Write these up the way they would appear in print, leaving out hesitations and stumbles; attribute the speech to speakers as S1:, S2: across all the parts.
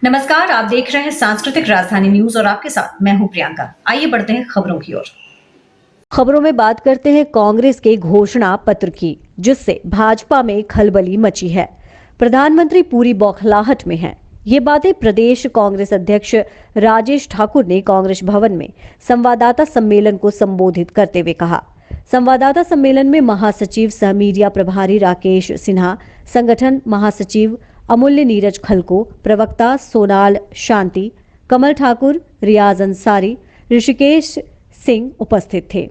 S1: नमस्कार, आप देख रहे हैं सांस्कृतिक राजधानी न्यूज और आपके साथ मैं हूं प्रियंका। आइए बढ़ते हैं खबरों की ओर।
S2: खबरों में बात करते हैं कांग्रेस के घोषणा पत्र की, जिससे भाजपा में खलबली मची है। प्रधानमंत्री पूरी बौखलाहट में हैं। ये बातें प्रदेश कांग्रेस अध्यक्ष राजेश ठाकुर ने कांग्रेस भवन में संवाददाता सम्मेलन को संबोधित करते हुए कहा। संवाददाता सम्मेलन में महासचिव सह मीडिया प्रभारी राकेश सिन्हा, संगठन महासचिव अमूल्य नीरज खलको, प्रवक्ता सोनाल शांति, कमल ठाकुर, रियाज अंसारी, ऋषिकेश सिंह उपस्थित थे।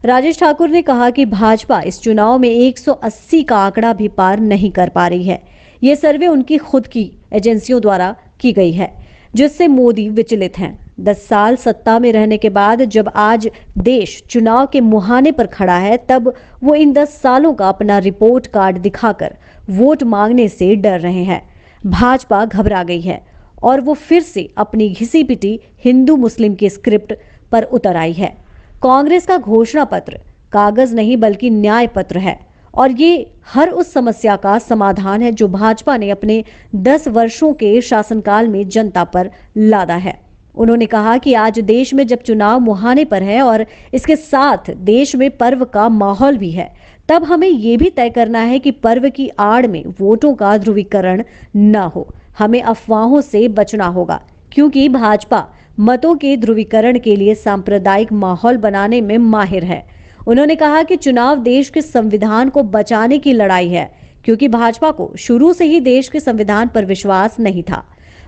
S2: राजेश ठाकुर ने कहा कि भाजपा इस चुनाव में 180 का आंकड़ा भी पार नहीं कर पा रही है। ये सर्वे उनकी खुद की एजेंसियों द्वारा की गई है, जिससे मोदी विचलित हैं। 10 साल सत्ता में रहने के बाद जब आज देश चुनाव के मुहाने पर खड़ा है, तब वो इन 10 सालों का अपना रिपोर्ट कार्ड दिखाकर वोट मांगने से डर रहे हैं। भाजपा घबरा गई है और वो फिर से अपनी घिसी पिटी हिंदू मुस्लिम की स्क्रिप्ट पर उतर आई है। कांग्रेस का घोषणा पत्र कागज नहीं बल्कि न्याय पत्र है और ये हर उस समस्या का समाधान है जो भाजपा ने अपने 10 वर्षों के शासनकाल में जनता पर लादा है। उन्होंने कहा कि आज देश में जब चुनाव मुहाने पर है और इसके साथ देश में पर्व का माहौल भी है, तब हमें ये भी तय करना है कि पर्व की आड़ में वोटों का ध्रुवीकरण न हो। हमें अफवाहों से बचना होगा, क्योंकि भाजपा मतों के ध्रुवीकरण के लिए सांप्रदायिक माहौल बनाने में माहिर है। उन्होंने कहा कि चुनाव देश के संविधान को बचाने की लड़ाई है, क्योंकि भाजपा को शुरू से ही देश के संविधान पर विश्वास नहीं था।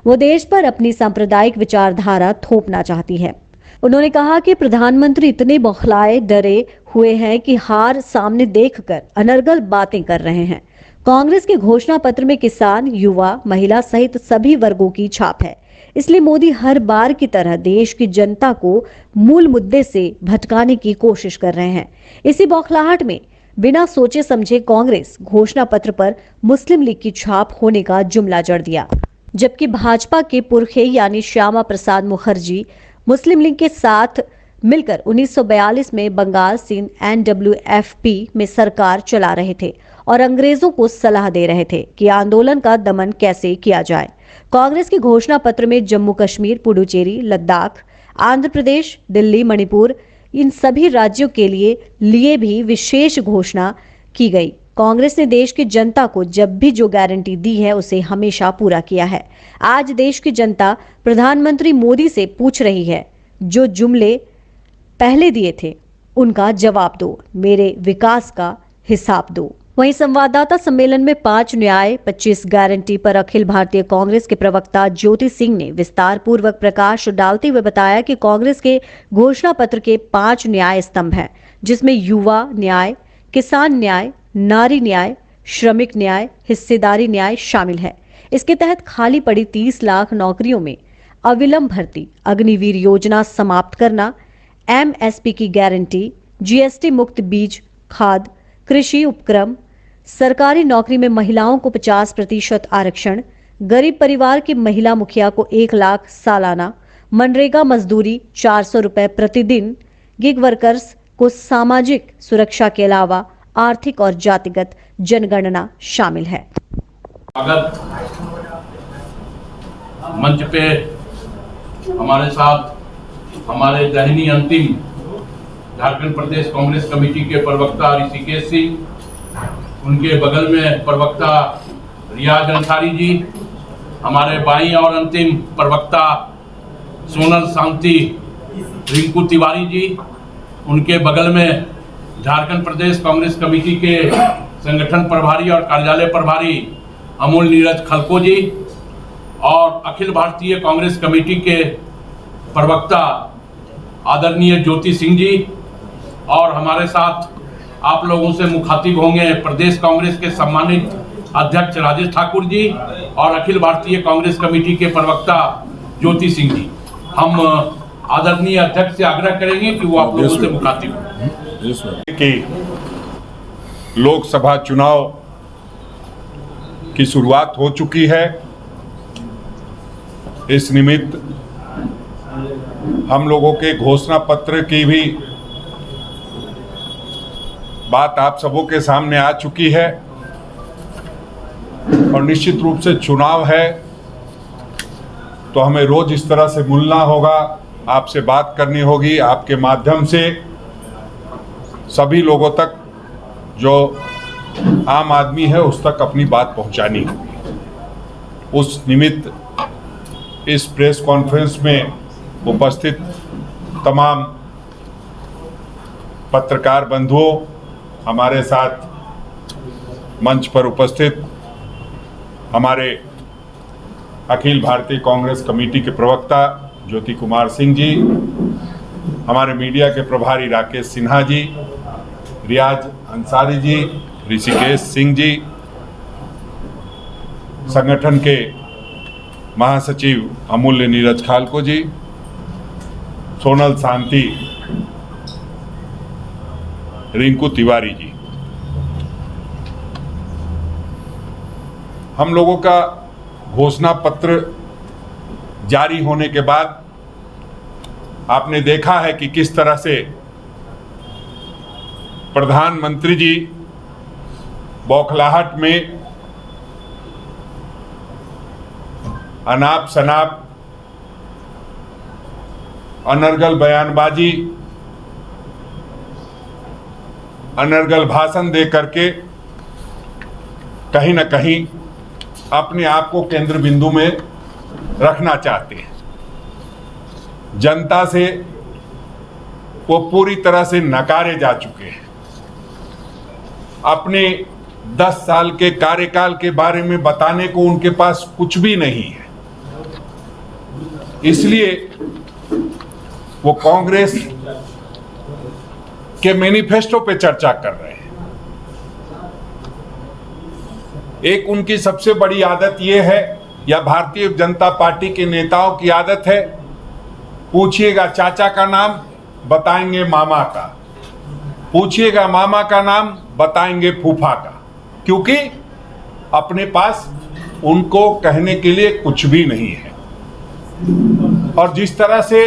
S2: वो देश पर अपनी सांप्रदायिक विचारधारा थोपना चाहती है। उन्होंने कहा कि प्रधानमंत्री इतने बौखलाए डरे हुए हैं कि हार सामने देखकर अनर्गल बातें कर रहे हैं। कांग्रेस के घोषणा पत्र में किसान, युवा, महिला सहित सभी वर्गों की छाप है। इसलिए मोदी हर बार की तरह देश की जनता को मूल मुद्दे से भटकाने की कोशिश कर रहे हैं। इसी बौखलाहट में बिना सोचे समझे कांग्रेस घोषणा पत्र पर मुस्लिम लीग की छाप होने का जुमला जड़ दिया, जबकि भाजपा के पुरखे यानी श्यामा प्रसाद मुखर्जी मुस्लिम लीग के साथ मिलकर 1942 में बंगाल, सिंध, NWFP में सरकार चला रहे थे और अंग्रेजों को सलाह दे रहे थे कि आंदोलन का दमन कैसे किया जाए। कांग्रेस के घोषणा पत्र में जम्मू कश्मीर, पुडुचेरी, लद्दाख, आंध्र प्रदेश, दिल्ली, मणिपुर, इन सभी राज्यों के लिए भी विशेष घोषणा की गई। कांग्रेस ने देश की जनता को जब भी जो गारंटी दी है उसे हमेशा पूरा किया है। आज देश की जनता प्रधानमंत्री मोदी से पूछ रही है, जो जुमले पहले दिए थे उनका जवाब दो, मेरे विकास का हिसाब दो। वहीं संवाददाता सम्मेलन में 5 न्याय 25 गारंटी पर अखिल भारतीय कांग्रेस के प्रवक्ता ज्योति सिंह ने विस्तार पूर्वक प्रकाश डालते हुए बताया कि कांग्रेस के घोषणा पत्र के 5 न्याय स्तंभ हैं, जिसमें युवा न्याय, किसान न्याय, नारी न्याय, श्रमिक न्याय, हिस्सेदारी न्याय शामिल है। इसके तहत खाली पड़ी 30 लाख नौकरियों में अविलंब भर्ती, अग्निवीर योजना समाप्त करना, MSP की गारंटी, GST मुक्त बीज, खाद, कृषि उपक्रम, सरकारी नौकरी में महिलाओं को 50% आरक्षण, गरीब परिवार की महिला मुखिया को 1 लाख सालाना, मनरेगा मजदूरी 400 रुपए प्रतिदिन, गिग वर्कर्स को सामाजिक सुरक्षा के अलावा आर्थिक और जातिगत जनगणना शामिल है।
S3: स्वागत मंच पे हमारे साथ हमारे दाहिनी अंतिम झारखंड प्रदेश कांग्रेस कमेटी के प्रवक्ता ऋषिकेश सिंह, उनके बगल में प्रवक्ता रियाज अंसारी जी, हमारे बाईं और अंतिम प्रवक्ता सोनल शांति रिंकू तिवारी जी, उनके बगल में झारखंड प्रदेश कांग्रेस कमेटी के संगठन प्रभारी और कार्यालय प्रभारी अमूल्य नीरज खलको जी, और अखिल भारतीय कांग्रेस कमेटी के प्रवक्ता आदरणीय ज्योति सिंह जी, और हमारे साथ आप लोगों से मुखातिब होंगे प्रदेश कांग्रेस के सम्मानित अध्यक्ष राजेश ठाकुर जी और अखिल भारतीय कांग्रेस कमेटी के प्रवक्ता ज्योति सिंह जी। हम आदरणीय अध्यक्ष से आग्रह करेंगे कि वो आप लोगों से मुखातिब हों।
S4: कि लोकसभा चुनाव की शुरुआत हो चुकी है। इस निमित्त हम लोगों के घोषणा पत्र की भी बात आप सबों के सामने आ चुकी है और निश्चित रूप से चुनाव है तो हमें रोज इस तरह से मिलना होगा, आपसे बात करनी होगी, आपके माध्यम से सभी लोगों तक जो आम आदमी है उस तक अपनी बात पहुंचानी होगी। उस निमित्त इस प्रेस कॉन्फ्रेंस में उपस्थित तमाम पत्रकार बंधुओं, हमारे साथ मंच पर उपस्थित हमारे अखिल भारतीय कांग्रेस कमेटी के प्रवक्ता ज्योति कुमार सिंह जी, हमारे मीडिया के प्रभारी राकेश सिन्हा जी, रियाज अंसारी जी, ऋषिकेश सिंह जी, संगठन के महासचिव अमूल्य नीरज खालको जी, सोनल शांति, रिंकू तिवारी जी, हम लोगों का घोषणा पत्र जारी होने के बाद आपने देखा है कि किस तरह से प्रधानमंत्री जी बौखलाहट में अनाप शनाप अनर्गल बयानबाजी, अनर्गल भाषण दे करके कहीं ना कहीं अपने आप को केंद्र बिंदु में रखना चाहते हैं। जनता से वो पूरी तरह से नकारे जा चुके हैं। अपने 10 साल के कार्यकाल के बारे में बताने को उनके पास कुछ भी नहीं है। इसलिए वो कांग्रेस के मैनिफेस्टो पे चर्चा कर रहे हैं। एक उनकी सबसे बड़ी आदत ये है, या भारतीय जनता पार्टी के नेताओं की आदत है, पूछिएगा चाचा का नाम बताएंगे मामा का, पूछिएगा मामा का नाम बताएंगे फूफा का, क्योंकि अपने पास उनको कहने के लिए कुछ भी नहीं है। और जिस तरह से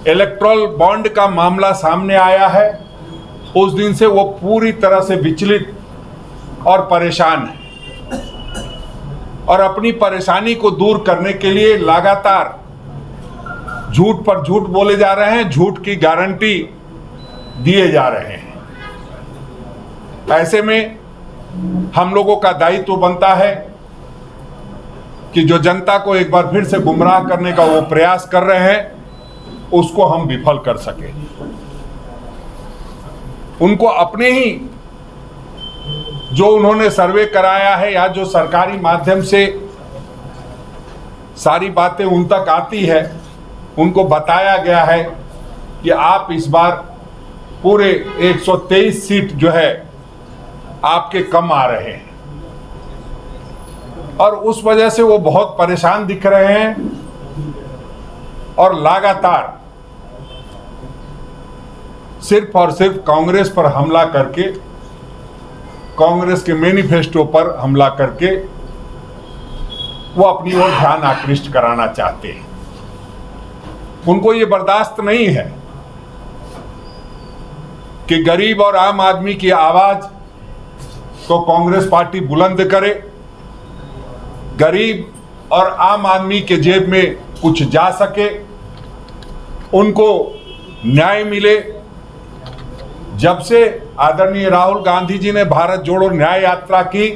S4: इलेक्टोरल बॉन्ड का मामला सामने आया है, उस दिन से वो पूरी तरह से विचलित और परेशान है, और अपनी परेशानी को दूर करने के लिए लगातार झूठ पर झूठ बोले जा रहे हैं, झूठ की गारंटी दिए जा रहे हैं। ऐसे में हम लोगों का दायित्व बनता है कि जो जनता को एक बार फिर से गुमराह करने का वो प्रयास कर रहे हैं, उसको हम विफल कर सके। उनको अपने ही जो उन्होंने सर्वे कराया है या जो सरकारी माध्यम से सारी बातें उन तक आती है, उनको बताया गया है कि आप इस बार पूरे 123 सीट जो है आपके कम आ रहे हैं, और उस वजह से वो बहुत परेशान दिख रहे हैं और लगातार सिर्फ और सिर्फ कांग्रेस पर हमला करके, कांग्रेस के मैनिफेस्टो पर हमला करके वो अपनी ओर ध्यान आकृष्ट कराना चाहते हैं। उनको ये बर्दाश्त नहीं है कि गरीब और आम आदमी की आवाज को कांग्रेस पार्टी बुलंद करे, गरीब और आम आदमी के जेब में कुछ जा सके, उनको न्याय मिले। जब से आदरणीय राहुल गांधी जी ने भारत जोड़ो न्याय यात्रा की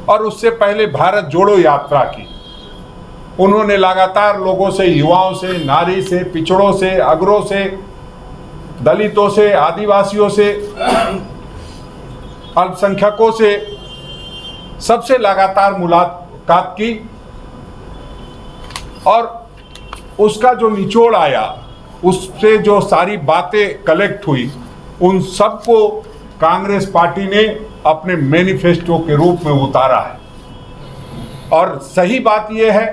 S4: और उससे पहले भारत जोड़ो यात्रा की, उन्होंने लगातार लोगों से, युवाओं से, नारी से, पिछड़ों से, अगरों से, दलितों से, आदिवासियों से, अल्पसंख्यकों से, सबसे लगातार मुलाकात की, और उसका जो निचोड़ आया, उससे जो सारी बातें कलेक्ट हुई, उन सबको कांग्रेस पार्टी ने अपने मैनिफेस्टो के रूप में उतारा है। और सही बात यह है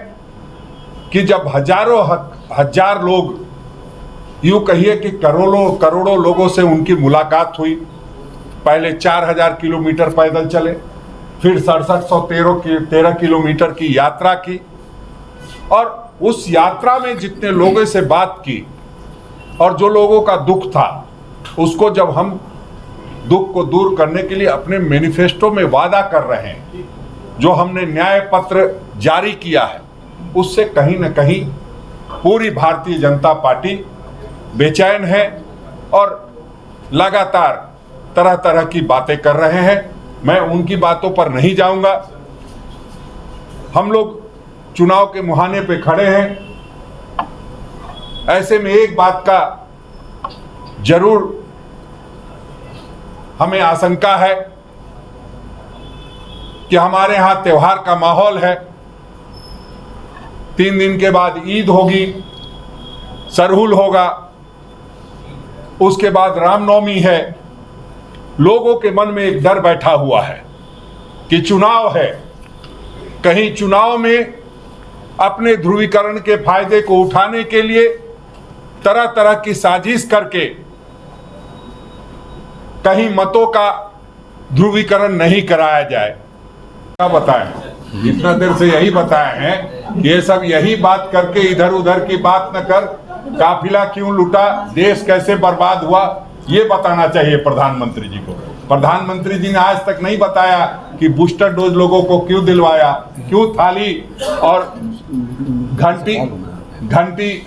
S4: कि जब हजार लोग, यूं कहिए कि करोड़ों लोगों से उनकी मुलाकात हुई, पहले 4000 किलोमीटर पैदल चले, फिर 6713 किलोमीटर की यात्रा की, और उस यात्रा में जितने लोगों से बात की और जो लोगों का दुख था, उसको जब हम दुख को दूर करने के लिए अपने मैनिफेस्टो में वादा कर रहे हैं, जो हमने न्याय पत्र जारी किया है, उससे कहीं न कहीं पूरी भारतीय जनता पार्टी बेचैन है और लगातार तरह तरह की बातें कर रहे हैं। मैं उनकी बातों पर नहीं जाऊंगा। हम लोग चुनाव के मुहाने पे खड़े हैं। ऐसे में एक बात का जरूर हमें आशंका है कि हमारे यहां त्योहार का माहौल है। 3 दिन के बाद ईद होगी, सरहुल होगा, उसके बाद रामनवमी है। लोगों के मन में एक डर बैठा हुआ है कि चुनाव है, कहीं चुनाव में अपने ध्रुवीकरण के फायदे को उठाने के लिए तरह तरह की साजिश करके कहीं मतों का ध्रुवीकरण नहीं कराया जाए। क्या बताएं, इतना देर से यही बताए हैं, ये सब यही बात करके इधर उधर की बात न कर, काफिला क्यों लूटा, देश कैसे बर्बाद हुआ, ये बताना चाहिए प्रधानमंत्री जी को। प्रधानमंत्री जी ने आज तक नहीं बताया कि बूस्टर डोज लोगों को क्यों दिलवाया, क्यों थाली और घंटी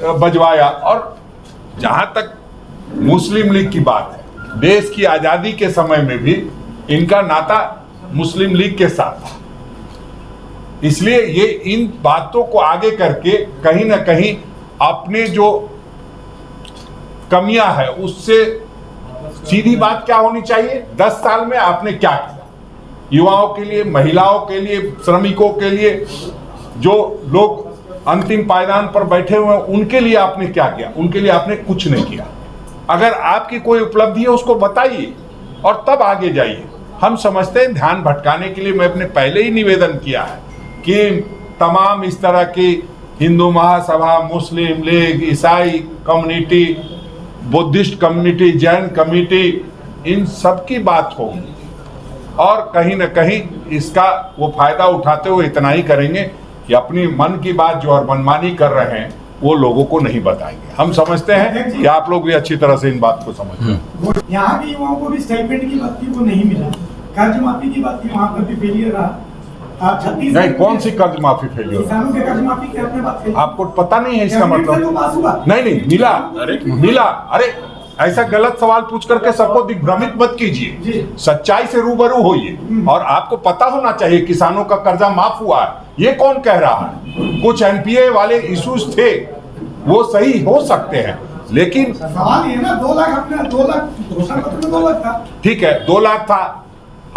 S4: बजवाया। और जहां तक मुस्लिम लीग की बात है, देश की आजादी के समय में भी इनका नाता मुस्लिम लीग के साथ था। इसलिए ये इन बातों को आगे करके कहीं ना कहीं अपने जो कमियां है उससे सीधी बात क्या होनी चाहिए, 10 साल में आपने क्या किया युवाओं के लिए, महिलाओं के लिए, श्रमिकों के लिए, जो लोग अंतिम पायदान पर बैठे हुए हैं उनके लिए आपने क्या किया। उनके लिए आपने कुछ नहीं किया। अगर आपकी कोई उपलब्धि है उसको बताइए और तब आगे जाइए। हम समझते हैं ध्यान भटकाने के लिए मैंने पहले ही निवेदन किया है कि तमाम इस तरह की हिंदू महासभा, मुस्लिम लीग, ईसाई community, Buddhist community, Jain community, इन सब की बात होगी और कहीं न कहीं इसका वो फायदा उठाते हुए इतना ही करेंगे कि अपनी मन की बात जो और मनमानी कर रहे हैं वो लोगों को नहीं बताएंगे। हम समझते हैं कि आप लोग भी अच्छी तरह से इन बात को समझते हैं।
S5: यहाँ के युवाओं को भी स्टाइपेंड की बात की वो नहीं मिला, कर्ज माफी की बात की वहाँ पर भी फेलियर रहा।
S4: नहीं, कौन सी कर्ज माफी फेलियर?
S5: किसानों के कर्ज माफी की आपने बात कही।
S4: आपको पता नहीं है इसका मतलब? नहीं मिला। अरे ऐसा गलत सवाल पूछ करके सबको दिग्भ्रमित मत कीजिए, सच्चाई से रूबरू होइए। और आपको पता होना चाहिए किसानों का कर्जा माफ हुआ है, ये कौन कह रहा है? कुछ एनपीए वाले इश्यूज थे, वो सही हो सकते हैं, लेकिन
S5: सवाल ये ना 2 लाख अपने 2 लाख घोषणा पत्र में 2 लाख था।
S4: ठीक है, 2 लाख था।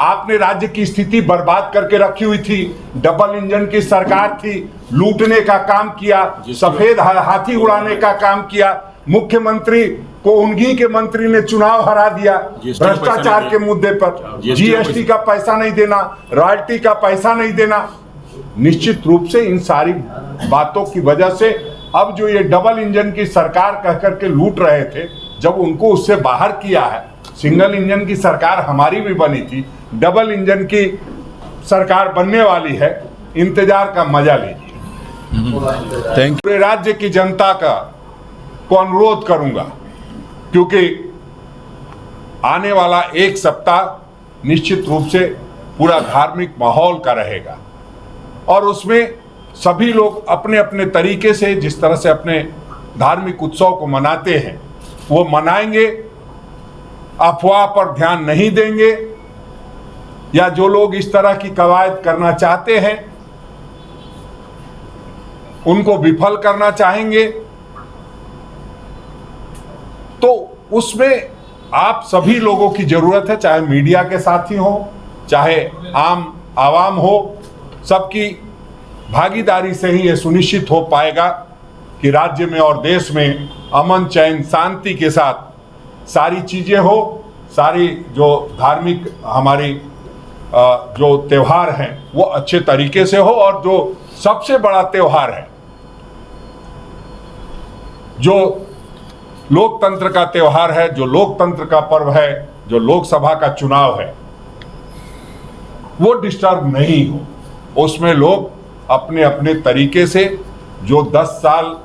S4: आपने राज्य की स्थिति बर्बाद करके रखी हुई थी, डबल इंजन की सरकार थी, लूटने का काम किया, सफेद हाथी उड़ाने का काम किया, मुख्यमंत्री को उन्हीं के मंत्री ने चुनाव हरा दिया भ्रष्टाचार के मुद्दे पर, जीएसटी का पैसा नहीं देना, रॉयल्टी का पैसा नहीं देना। निश्चित रूप से इन सारी बातों की वजह से अब जो ये डबल इंजन की सरकार कह करके लूट रहे थे, जब उनको उससे बाहर किया है, सिंगल इंजन की सरकार हमारी भी बनी थी, डबल इंजन की सरकार बनने वाली है, इंतजार का मजा लीजिए। Thank you. राज्य की जनता को अनुरोध करूंगा, क्योंकि आने वाला 1 सप्ताह निश्चित रूप से पूरा धार्मिक माहौल का रहेगा और उसमें सभी लोग अपने अपने तरीके से जिस तरह से अपने धार्मिक उत्सव को मनाते हैं वो मनाएंगे, अफवाह पर ध्यान नहीं देंगे, या जो लोग इस तरह की कवायद करना चाहते हैं उनको विफल करना चाहेंगे, तो उसमें आप सभी लोगों की जरूरत है, चाहे मीडिया के साथी हो, चाहे आम आवाम हो, सबकी भागीदारी से ही यह सुनिश्चित हो पाएगा कि राज्य में और देश में अमन, चैन, शांति के साथ सारी चीजें हो, सारी जो धार्मिक हमारी जो त्योहार हैं वो अच्छे तरीके से हो। और जो सबसे बड़ा त्योहार है, जो लोकतंत्र का त्योहार है, जो लोकतंत्र का पर्व है, जो लोकसभा का चुनाव है, वो डिस्टर्ब नहीं हो। उसमें लोग अपने अपने तरीके से जो 10 साल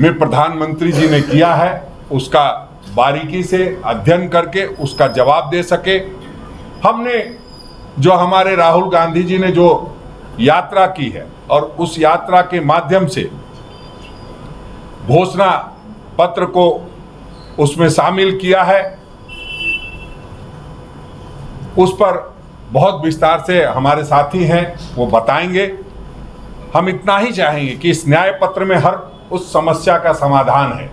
S4: में प्रधानमंत्री जी ने किया है उसका बारीकी से अध्ययन करके उसका जवाब दे सके। हमने जो हमारे राहुल गांधी जी ने जो यात्रा की है और उस यात्रा के माध्यम से घोषणा पत्र को उसमें शामिल किया है। उस पर बहुत विस्तार से हमारे साथी हैं, वो बताएंगे। हम इतना ही चाहेंगे कि इस न्याय पत्र में हर उस समस्या का समाधान है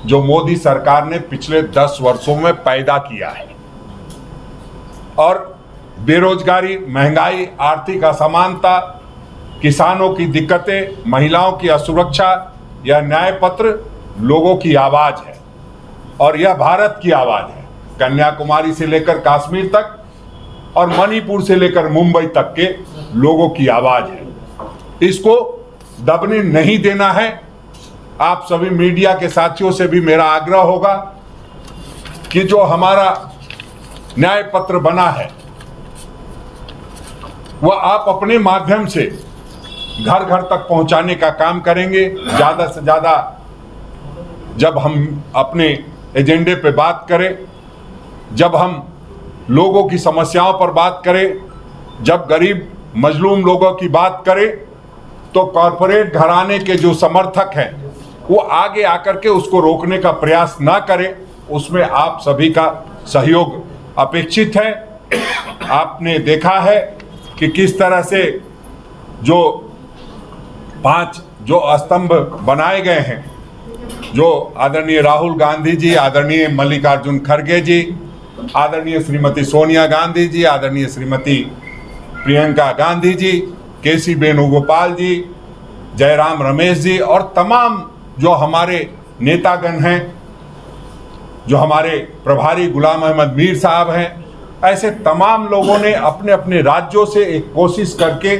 S4: जो मोदी सरकार ने पिछले 10 वर्षों में पैदा किया है, और बेरोजगारी, महंगाई, आर्थिक असमानता, किसानों की दिक्कतें, महिलाओं की असुरक्षा, यह न्याय पत्र लोगों की आवाज है और यह भारत की आवाज है। कन्याकुमारी से लेकर कश्मीर तक और मणिपुर से लेकर मुंबई तक के लोगों की आवाज है। इसको दबने नहीं देना है। आप सभी मीडिया के साथियों से भी मेरा आग्रह होगा कि जो हमारा न्याय पत्र बना है वह आप अपने माध्यम से घर घर तक पहुंचाने का काम करेंगे। ज्यादा से ज्यादा जब हम अपने एजेंडे पे बात करें, जब हम लोगों की समस्याओं पर बात करें, जब गरीब मजलूम लोगों की बात करें, तो कॉरपोरेट घराने के जो समर्थक हैं वो आगे आकर के उसको रोकने का प्रयास ना करें। उसमें आप सभी का सहयोग अपेक्षित है। आपने देखा है कि किस तरह से जो 5 जो स्तंभ बनाए गए हैं, जो आदरणीय राहुल गांधी जी, आदरणीय मल्लिकार्जुन खड़गे जी, आदरणीय श्रीमती सोनिया गांधी जी, आदरणीय श्रीमती प्रियंका गांधी जी, केसी वेणुगोपाल जी, जयराम रमेश जी और तमाम जो हमारे नेतागण हैं, जो हमारे प्रभारी गुलाम अहमद मीर साहब हैं, ऐसे तमाम लोगों ने अपने अपने राज्यों से एक कोशिश करके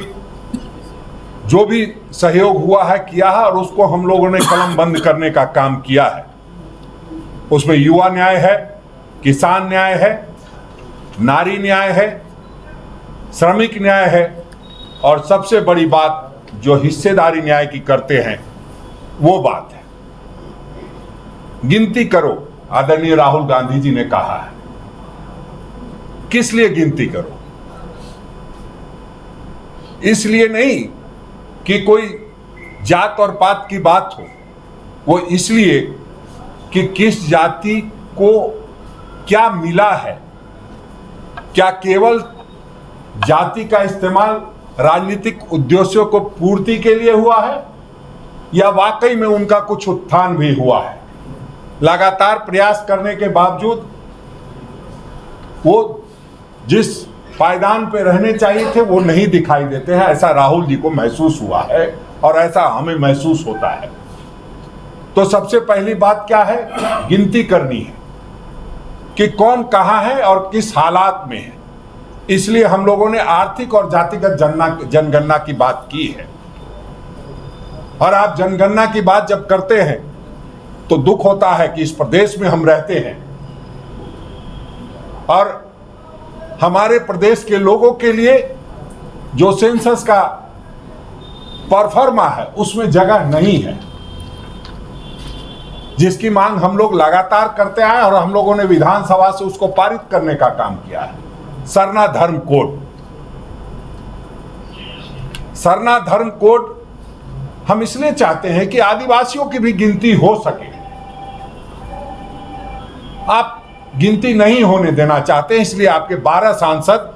S4: जो भी सहयोग हुआ है किया है और उसको हम लोगों ने कलम बंद करने का काम किया है। उसमें युवा न्याय है, किसान न्याय है, नारी न्याय है, श्रमिक न्याय है और सबसे बड़ी बात जो हिस्सेदारी न्याय की करते हैं वो बात है। गिनती करो, आदरणीय राहुल गांधी जी ने कहा है। किस लिए गिनती करो? इसलिए नहीं कि कोई जात और पात की बात हो, वो इसलिए कि किस जाति को क्या मिला है। क्या केवल जाति का इस्तेमाल राजनीतिक उद्देश्यों को पूर्ति के लिए हुआ है या वाकई में उनका कुछ उत्थान भी हुआ है? लगातार प्रयास करने के बावजूद वो जिस पायदान पे रहने चाहिए थे वो नहीं दिखाई देते हैं। ऐसा राहुल जी को महसूस हुआ है और ऐसा हमें महसूस होता है। तो सबसे पहली बात क्या है? गिनती करनी है कि कौन कहाँ है और किस हालात में है। इसलिए हम लोगों ने आर्थिक और जातिगत जनगणना की बात की है। और आप जनगणना की बात जब करते हैं तो दुख होता है कि इस प्रदेश में हम रहते हैं और हमारे प्रदेश के लोगों के लिए जो सेंसस का परफॉर्मा है उसमें जगह नहीं है, जिसकी मांग हम लोग लगातार करते आए और हम लोगों ने विधानसभा से उसको पारित करने का काम किया है। सरना धर्म कोड, सरना धर्म कोड हम इसलिए चाहते हैं कि आदिवासियों की भी गिनती हो सके। आप गिनती नहीं होने देना चाहते हैं, इसलिए आपके 12 सांसद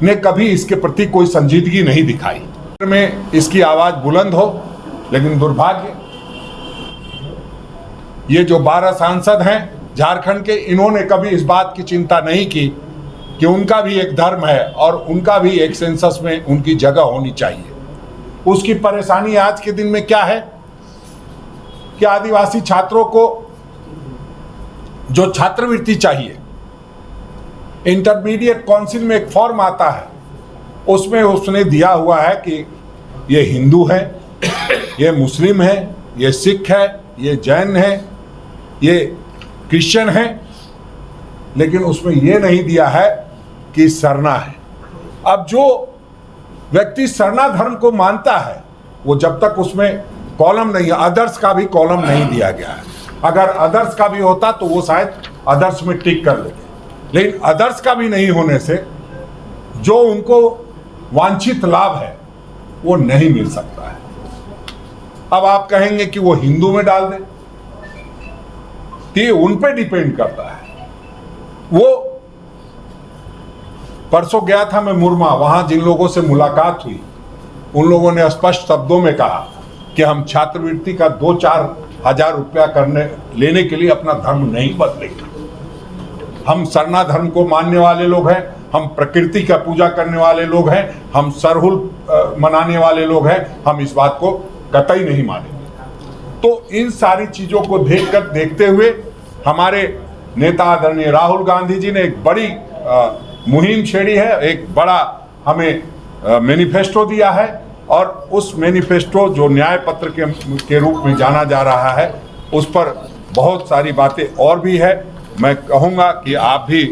S4: ने कभी इसके प्रति कोई संजीदगी नहीं दिखाई। में इसकी आवाज बुलंद हो, लेकिन दुर्भाग्य ये जो 12 सांसद हैं झारखंड के, इन्होंने कभी इस बात की चिंता नहीं की कि उनका भी एक धर्म है और उनका भी एक सेंसस में उनकी जगह होनी चाहिए। उसकी परेशानी आज के दिन में क्या है कि आदिवासी छात्रों को जो छात्रवृत्ति चाहिए, इंटरमीडिएट काउंसिल में एक फॉर्म आता है, उसमें उसने दिया हुआ है कि ये हिंदू है, ये मुस्लिम है, ये सिख है, ये जैन है, ये क्रिश्चियन है, लेकिन उसमें ये नहीं दिया है कि सरना है। अब जो व्यक्ति सरना धर्म को मानता है वो जब तक उसमें कॉलम नहीं, अदर्स का भी कॉलम नहीं दिया गया है। अगर अदर्स का भी होता तो वो शायद अदर्स में टिक कर लेते, लेकिन अदर्स का भी नहीं होने से जो उनको वांछित लाभ है वो नहीं मिल सकता है। अब आप कहेंगे कि वो हिंदू में डाल दे, तो ये उन पे डिपेंड करता है। वो परसों गया था मैं मुरमा, वहां जिन लोगों से मुलाकात हुई उन लोगों ने स्पष्ट शब्दों में कहा कि हम छात्रवृत्ति का 2-4 हजार रुपया लेने के लिए अपना धर्म नहीं बदलेंगे। हम सरना धर्म को मानने वाले लोग हैं, हम प्रकृति का पूजा करने वाले लोग हैं, हम सरहुल मनाने वाले लोग हैं, हम इस बात को कतई नहीं मानेंगे। तो इन सारी चीजों को देखते हुए हमारे नेता आदरणीय राहुल गांधी जी ने एक बड़ी मुहिम छेड़ी है, एक बड़ा हमें मैनिफेस्टो दिया है, और उस मैनिफेस्टो जो न्याय पत्र के रूप में जाना जा रहा है, उस पर बहुत सारी बातें और भी है। मैं कहूँगा कि आप भी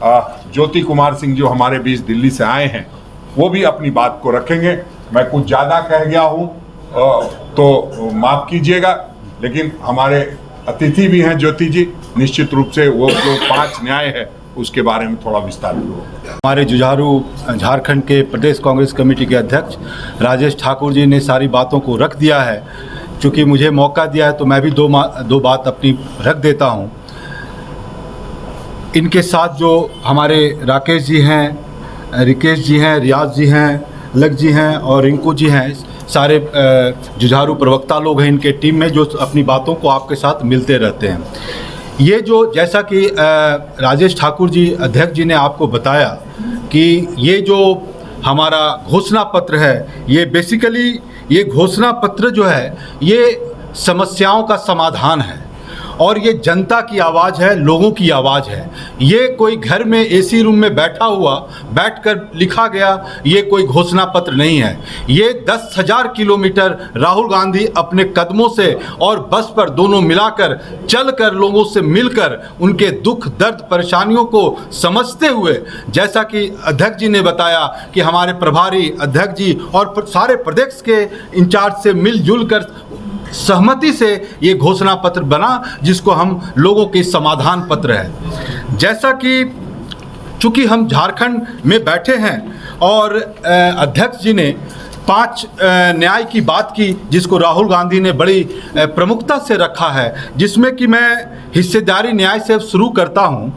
S4: ज्योति कुमार सिंह जो हमारे बीच दिल्ली से आए हैं वो भी अपनी बात को रखेंगे। मैं कुछ ज़्यादा कह गया हूँ तो माफ़ कीजिएगा, लेकिन हमारे अतिथि भी हैं ज्योति जी, निश्चित रूप से वो जो 5 न्याय है उसके बारे में थोड़ा विस्तार होगा।
S6: हमारे जुझारू झारखंड के प्रदेश कांग्रेस कमेटी के अध्यक्ष राजेश ठाकुर जी ने सारी बातों को रख दिया है। चूँकि मुझे मौका दिया है तो मैं भी दो बात अपनी रख देता हूँ। इनके साथ जो हमारे राकेश जी हैं, रिकेश जी हैं, रियाज जी हैं, लग जी हैं और रिंकू जी हैं, सारे जुझारू प्रवक्ता लोग हैं इनके टीम में जो अपनी बातों को आपके साथ मिलते रहते हैं। ये जो जैसा कि राजेश ठाकुर जी अध्यक्ष जी ने आपको बताया कि ये जो हमारा घोषणा पत्र है, ये बेसिकली ये घोषणा पत्र जो है ये समस्याओं का समाधान है और ये जनता की आवाज़ है, लोगों की आवाज़ है। ये कोई घर में एसी रूम में बैठकर लिखा गया ये कोई घोषणा पत्र नहीं है। ये 10,000 किलोमीटर राहुल गांधी अपने कदमों से और बस पर दोनों मिलाकर चलकर लोगों से मिलकर उनके दुख दर्द परेशानियों को समझते हुए, जैसा कि अध्यक्ष जी ने बताया कि हमारे प्रभारी अध्यक्ष जी और सारे प्रदेश के इंचार्ज से मिलजुल कर सहमति से ये घोषणा पत्र बना, जिसको हम लोगों के समाधान पत्र है। जैसा कि चूंकि हम झारखंड में बैठे हैं और अध्यक्ष जी ने 5 न्याय की बात की जिसको राहुल गांधी ने बड़ी प्रमुखता से रखा है, जिसमें कि मैं हिस्सेदारी न्याय से शुरू करता हूँ।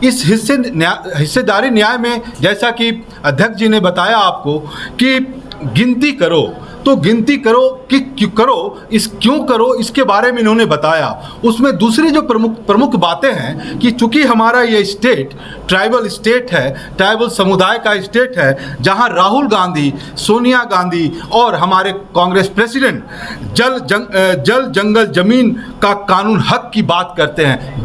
S6: इस हिस्सेदारी न्याय में जैसा कि अध्यक्ष जी ने बताया आपको कि गिनती करो, तो गिनती करो कि क्यों करो इसके बारे में इन्होंने बताया। उसमें दूसरी जो प्रमुख बातें हैं कि चूंकि हमारा ये स्टेट ट्राइबल स्टेट है, ट्राइबल समुदाय का स्टेट है, जहां राहुल गांधी, सोनिया गांधी और हमारे कांग्रेस प्रेसिडेंट जल जंगल जमीन का कानून हक की बात करते हैं,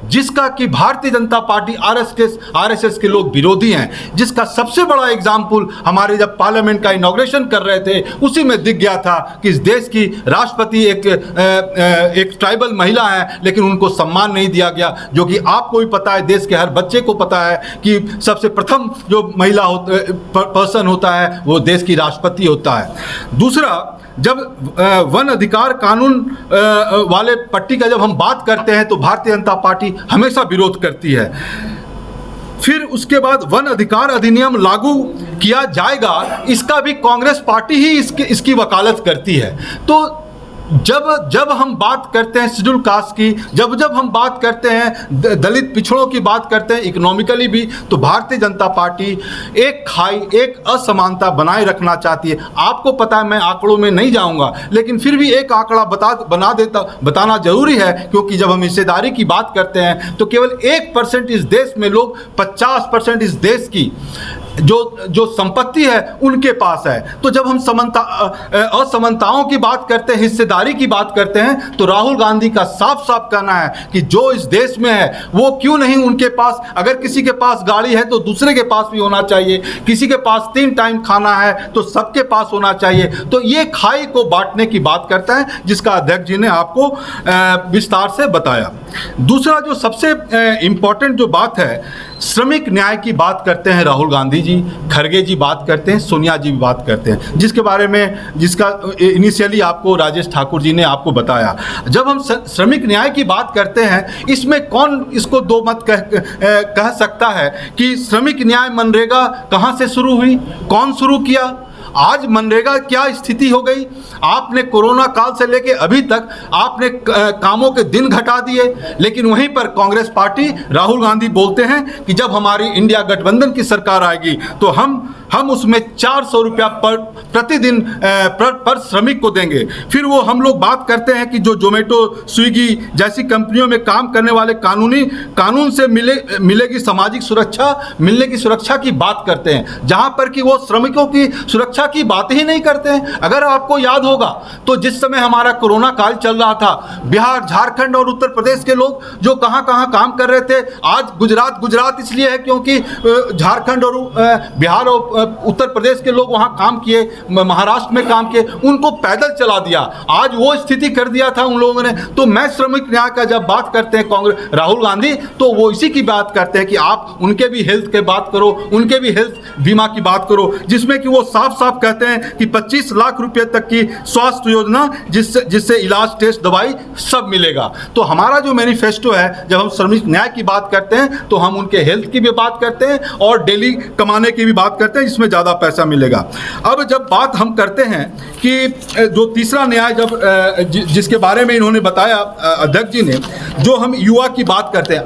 S6: जिसका कि भारतीय जनता पार्टी आरएसएस के लोग विरोधी हैं, जिसका सबसे बड़ा एग्जाम्पल हमारे जब पार्लियामेंट का इनॉग्रेशन कर रहे थे उसी में दिख गया था कि इस देश की राष्ट्रपति एक ट्राइबल महिला है, लेकिन उनको सम्मान नहीं दिया गया, जो कि आपको भी पता है, देश के हर बच्चे को पता है कि सबसे प्रथम जो महिला पर्सन होता है वो देश की राष्ट्रपति होता है। दूसरा, जब वन अधिकार कानून वाले पट्टी का जब हम बात करते हैं तो भारतीय जनता पार्टी हमेशा विरोध करती है। फिर उसके बाद वन अधिकार अधिनियम लागू किया जाएगा, इसका भी कांग्रेस पार्टी ही इसकी वकालत करती है। तो जब हम बात करते हैं शेड्यूल कास्ट की, जब हम बात करते हैं दलित पिछड़ों की बात करते हैं इकोनॉमिकली भी, तो भारतीय जनता पार्टी एक असमानता बनाए रखना चाहती है। आपको पता है, मैं आंकड़ों में नहीं जाऊंगा, लेकिन फिर भी एक आंकड़ा बताना जरूरी है, क्योंकि जब हम हिस्सेदारी की बात करते हैं तो केवल 1% इस देश में लोग 50% इस देश की जो संपत्ति है उनके पास है। तो जब हम असमानताओं की बात करते हैं, हिस्सेदारी की बात करते हैं, तो राहुल गांधी का साफ साफ कहना है कि जो इस देश में है वो क्यों नहीं उनके पास, अगर किसी के पास गाड़ी है तो दूसरे के पास भी होना चाहिए, किसी के पास 3 टाइम खाना है तो सबके पास होना चाहिए। तो ये खाई को बांटने की बात करता है, जिसका अध्यक्ष जी ने आपको विस्तार से बताया। दूसरा जो सबसे इंपॉर्टेंट जो बात है, श्रमिक न्याय की बात करते हैं राहुल गांधी जी, खड़गे जी बात करते हैं, सोनिया जी भी बात करते हैं, जिसके बारे में जिसका इनिशियली आपको राजेश ठाकुर जी ने आपको बताया। जब हम श्रमिक न्याय की बात करते हैं, इसमें कौन इसको दो मत कह सकता है कि श्रमिक न्याय मनरेगा कहाँ से शुरू हुई, कौन शुरू किया आज मनरेगा क्या स्थिति हो गई। आपने कोरोना काल से लेके अभी तक आपने कामों के दिन घटा दिए, लेकिन वहीं पर कांग्रेस पार्टी, राहुल गांधी बोलते हैं कि जब हमारी इंडिया गठबंधन की सरकार आएगी तो हम उसमें 400 रुपया प्रतिदिन पर श्रमिक को देंगे। फिर वो हम लोग बात करते हैं कि जो जोमेटो, स्विगी जैसी कंपनियों में काम करने वाले कानून से मिलेगी सामाजिक सुरक्षा, मिलने की सुरक्षा की बात करते हैं, जहां पर कि वो श्रमिकों की सुरक्षा की बात ही नहीं करते हैं। अगर आपको याद होगा तो जिस समय हमारा कोरोना काल चल रहा था, बिहार, झारखंड और उत्तर प्रदेश के लोग जो कहां काम कर रहे थे, आज गुजरात इसलिए है क्योंकि झारखंड और बिहार और उत्तर प्रदेश के लोग वहां काम किए, महाराष्ट्र में काम किए, उनको पैदल चला दिया। आज वो स्थिति कर दिया था उन लोगों ने। तो मैं श्रमिक न्याय का जब बात करते हैं कांग्रेस, राहुल गांधी, तो वो इसी की बात करते हैं कि आप उनके भी हेल्थ की बात करो, उनके भी हेल्थ बीमा की बात करो, जिसमें कि वो साफ कहते हैं कि 25 लाख रुपए तक की स्वास्थ्य योजना, जिससे इलाज, टेस्ट, दवाई सब मिलेगा। तो हमारा जो मैनिफेस्टो है, जब हम श्रमिक न्याय की बात करते हैं तो हम उनके हेल्थ की भी बात करते हैं और डेली कमाने की भी बात करते हैं, जिसमें ज़्यादा पैसा मिलेगा। अब जब बात हम करते हैं कि जो तीसरा न्याय जिसके बारे में इन्होंने बताया अध्यक्ष जी ने, जो हम युवा की बात करते हैं,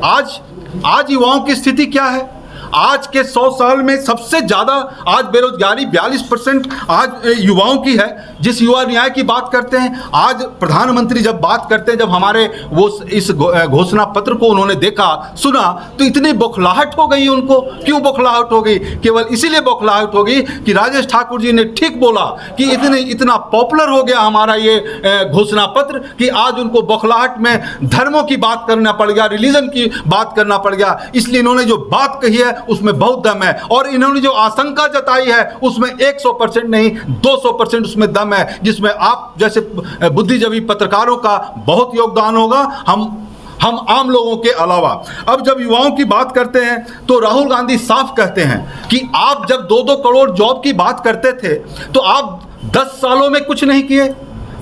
S6: आज युवाओं की स्थिति क्या है। आज के 100 साल में सबसे ज़्यादा आज बेरोजगारी 42% आज युवाओं की है। जिस युवा न्याय की बात करते हैं, आज प्रधानमंत्री जब बात करते हैं, जब हमारे वो इस घोषणा पत्र को उन्होंने देखा, सुना, तो इतनी बौखलाहट हो गई उनको। क्यों बौखलाहट हो गई? केवल इसीलिए बौखलाहट हो गई कि राजेश ठाकुर जी ने ठीक बोला कि इतना पॉपुलर हो गया हमारा ये घोषणा पत्र कि आज उनको बौखलाहट में धर्मों की बात करना पड़ गया, रिलीजन की बात करना पड़ गया। इसलिए इन्होंने जो बात कही है उसमें बहुत दम है, और इन्होंने जो आशंका जताई है उसमें 100% नहीं 200% उसमें दम है, जिसमें आप जैसे बुद्धिजीवी पत्रकारों का बहुत योगदान होगा, हम आम लोगों के अलावा। अब जब युवाओं की बात करते हैं तो राहुल गांधी साफ कहते हैं कि आप जब 2-2 करोड़ जॉब की बात करते थे तो आप 10 सालों में कुछ नहीं किए।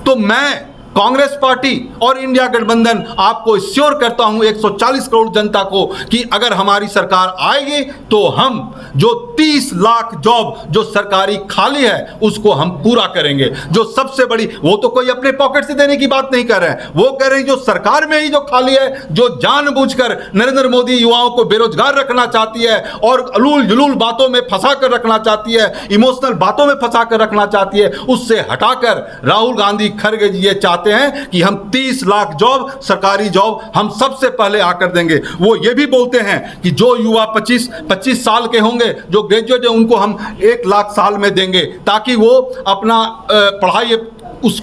S6: तो मैं कांग्रेस पार्टी और इंडिया गठबंधन आपको श्योर करता हूं 140 करोड़ जनता को कि अगर हमारी सरकार आएगी तो हम जो 30 लाख जॉब जो सरकारी खाली है उसको हम पूरा करेंगे। जो सबसे बड़ी, वो तो कोई अपने पॉकेट से देने की बात नहीं कर रहे हैं, वो कह रहे हैं जो सरकार में ही जो खाली है, जो जानबूझकर नरेंद्र मोदी युवाओं को बेरोजगार रखना चाहती है और अलूल जुलूल बातों में फंसा कर रखना चाहती है, इमोशनल बातों में फंसा कर रखना चाहती है, उससे हटाकर राहुल गांधी खड़गे जी ये चाहते हैं कि हम 30 लाख जॉब, सरकारी जॉब हम सबसे पहले आकर देंगे। वो ये भी बोलते हैं कि जो युवा 25 साल के होंगे, जो ग्रेजुएट है, उनको हम 1 लाख साल में देंगे, ताकि वो अपना पढ़ाई उस